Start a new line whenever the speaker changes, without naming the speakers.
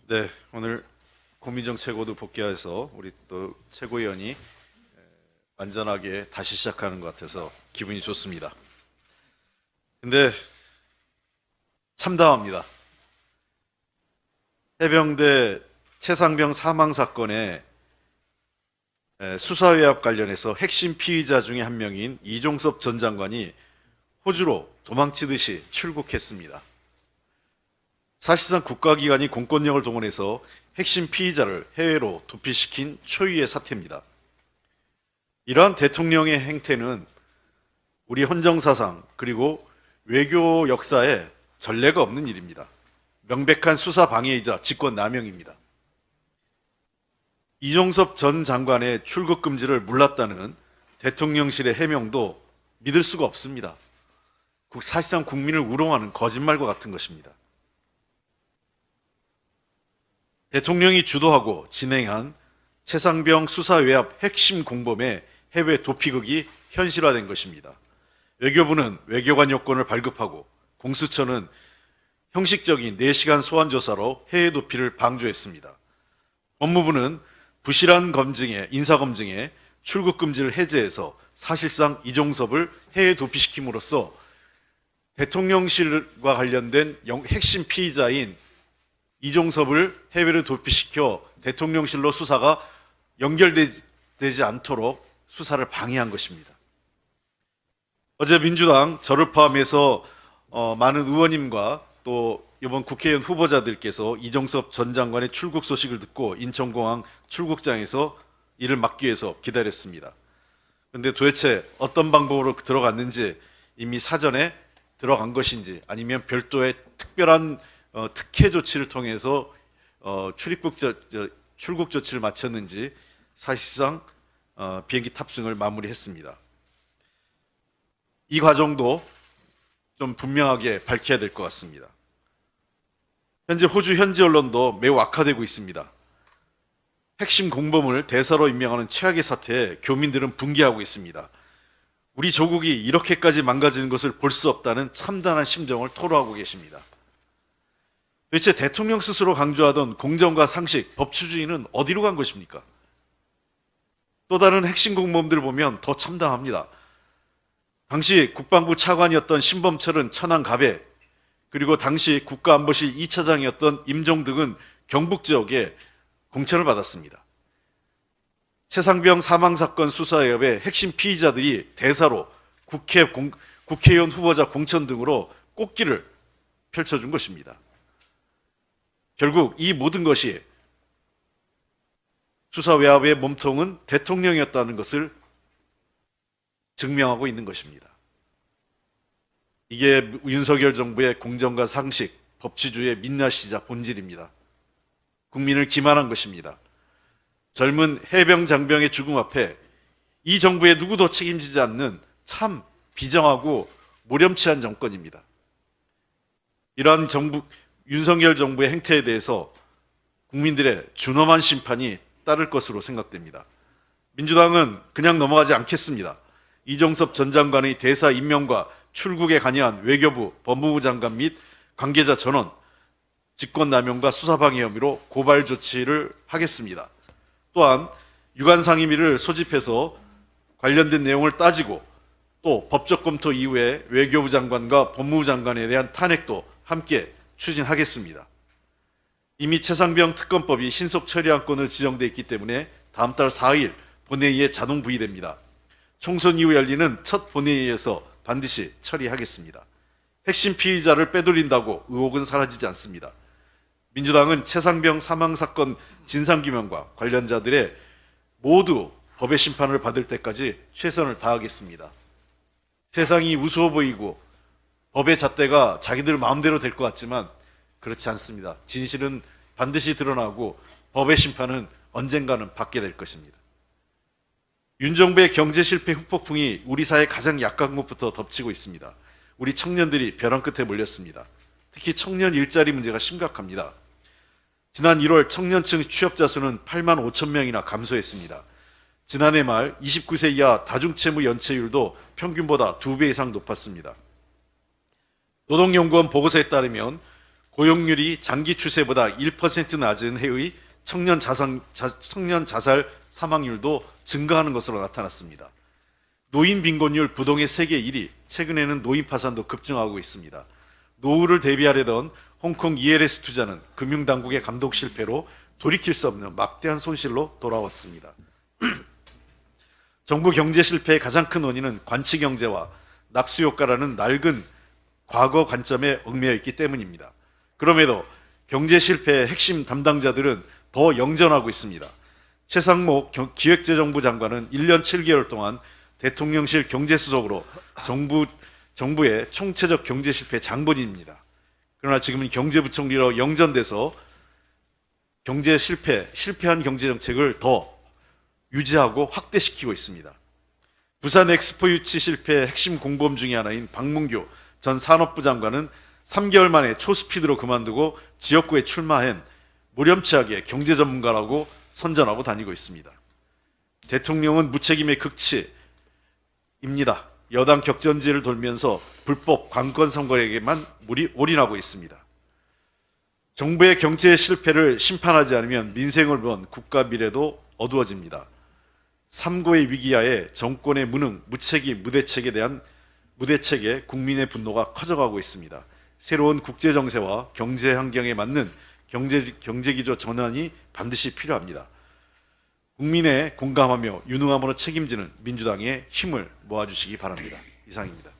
네, 오늘 고민정 최고도 복귀해서 우리 또 최고위원이 완전하게 다시 시작하는 것 같아서 기분이 좋습니다. 근데 참담합니다. 해병대 최상병 사망 사건의 수사외압 관련해서 핵심 피의자 중에 한 명인 이종섭 전 장관이 호주로 도망치듯이 출국했습니다. 사실상 국가기관이 공권력을 동원해서 핵심 피의자를 해외로 도피시킨 초유의 사태입니다. 이러한 대통령의 행태는 우리 헌정사상 그리고 외교 역사에 전례가 없는 일입니다. 명백한 수사 방해이자 직권남용입니다. 이종섭 전 장관의 출국 금지를 몰랐다는 대통령실의 해명도 믿을 수가 없습니다. 사실상 국민을 우롱하는 거짓말과 같은 것입니다. 대통령이 주도하고 진행한 최상병 수사외압 핵심 공범의 해외 도피극이 현실화된 것입니다. 외교부는 외교관 요건을 발급하고 공수처는 형식적인 4시간 소환조사로 해외 도피를 방조했습니다. 법무부는 부실한 인사검증에 출국 금지를 해제해서 사실상 이종섭을 해외 도피시킴으로써 대통령실과 관련된 핵심 피의자인 이종섭을 해외로 도피시켜 대통령실로 수사가 연결되지 않도록 수사를 방해한 것입니다. 어제 민주당 저를 포함해서 많은 의원님과 또 이번 국회의원 후보자들께서 이종섭 전 장관의 출국 소식을 듣고 인천공항 출국장에서 이를 막기 위해서 기다렸습니다. 그런데 도대체 어떤 방법으로 들어갔는지, 이미 사전에 들어간 것인지 아니면 별도의 특별한 특혜 조치를 통해서 출국 조치를 마쳤는지 사실상 비행기 탑승을 마무리했습니다. 이 과정도 좀 분명하게 밝혀야 될 것 같습니다. 현재 호주 현지 언론도 매우 악화되고 있습니다. 핵심 공범을 대사로 임명하는 최악의 사태에 교민들은 분개하고 있습니다. 우리 조국이 이렇게까지 망가지는 것을 볼 수 없다는 참담한 심정을 토로하고 계십니다. 도대체 대통령 스스로 강조하던 공정과 상식, 법치주의는 어디로 간 것입니까? 또 다른 핵심 공범들을 보면 더 참담합니다. 당시 국방부 차관이었던 신범철은 천안갑에, 그리고 당시 국가안보실 2차장이었던 임종득은 경북 지역에 공천을 받았습니다. 최상병 사망사건 수사협의 핵심 피의자들이 대사로 국회의원 후보자 공천 등으로 꽃길을 펼쳐준 것입니다. 결국 이 모든 것이 수사 외압의 몸통은 대통령이었다는 것을 증명하고 있는 것입니다. 이게 윤석열 정부의 공정과 상식, 법치주의의 민낯이자 본질입니다. 국민을 기만한 것입니다. 젊은 해병 장병의 죽음 앞에 이 정부의 누구도 책임지지 않는 참 비정하고 모렴치한 정권입니다. 이러한 윤석열 정부의 행태에 대해서 국민들의 준엄한 심판이 따를 것으로 생각됩니다. 민주당은 그냥 넘어가지 않겠습니다. 이종섭 전 장관의 대사 임명과 출국에 관여한 외교부, 법무부 장관 및 관계자 전원 직권남용과 수사방해 혐의로 고발 조치를 하겠습니다. 또한 유관상임위를 소집해서 관련된 내용을 따지고 또 법적 검토 이후에 외교부 장관과 법무부 장관에 대한 탄핵도 함께 추진하겠습니다. 이미 최상병 특검법이 신속 처리안건으로 지정되어 있기 때문에 다음 달 4일 본회의에 자동 부의됩니다. 총선 이후 열리는 첫 본회의에서 반드시 처리하겠습니다. 핵심 피의자를 빼돌린다고 의혹은 사라지지 않습니다. 민주당은 최상병 사망사건 진상규명과 관련자들의 모두 법의 심판을 받을 때까지 최선을 다하겠습니다. 세상이 우스워 보이고 법의 잣대가 자기들 마음대로 될 것 같지만 그렇지 않습니다. 진실은 반드시 드러나고 법의 심판은 언젠가는 받게 될 것입니다. 윤 정부의 경제 실패 후폭풍이 우리 사회 가장 약한 곳부터 덮치고 있습니다. 우리 청년들이 벼랑 끝에 몰렸습니다. 특히 청년 일자리 문제가 심각합니다. 지난 1월 청년층 취업자 수는 8만 5천 명이나 감소했습니다. 지난해 말 29세 이하 다중채무 연체율도 평균보다 2배 이상 높았습니다. 노동연구원 보고서에 따르면 고용률이 장기 추세보다 1% 낮은 해의 청년 자살 사망률도 증가하는 것으로 나타났습니다. 노인 빈곤율 부동의 세계 1위, 최근에는 노인 파산도 급증하고 있습니다. 노후를 대비하려던 홍콩 ELS 투자는 금융당국의 감독 실패로 돌이킬 수 없는 막대한 손실로 돌아왔습니다. 정부 경제 실패의 가장 큰 원인은 관치 경제와 낙수 효과라는 낡은 과거 관점에 얽매여 있기 때문입니다. 그럼에도 경제 실패의 핵심 담당자들은 더 영전하고 있습니다. 최상목 기획재정부 장관은 1년 7개월 동안 대통령실 경제수석으로 정부의 총체적 경제 실패 장본인입니다. 그러나 지금은 경제부총리로 영전돼서 경제 실패한 경제정책을 더 유지하고 확대시키고 있습니다. 부산 엑스포 유치 실패의 핵심 공범 중의 하나인 박문규 전 산업부 장관은 3개월 만에 초스피드로 그만두고 지역구에 출마한 무렴치하게 경제 전문가라고 선전하고 다니고 있습니다. 대통령은 무책임의 극치입니다. 여당 격전지를 돌면서 불법 관권 선거에게만 올인하고 있습니다. 정부의 경제 실패를 심판하지 않으면 민생을 위한 국가 미래도 어두워집니다. 3고의 위기하에 정권의 무능, 무책임, 무대책에 국민의 분노가 커져가고 있습니다. 새로운 국제 정세와 경제 환경에 맞는 경제기조 전환이 반드시 필요합니다. 국민의 공감하며 유능함으로 책임지는 민주당의 힘을 모아주시기 바랍니다. 이상입니다.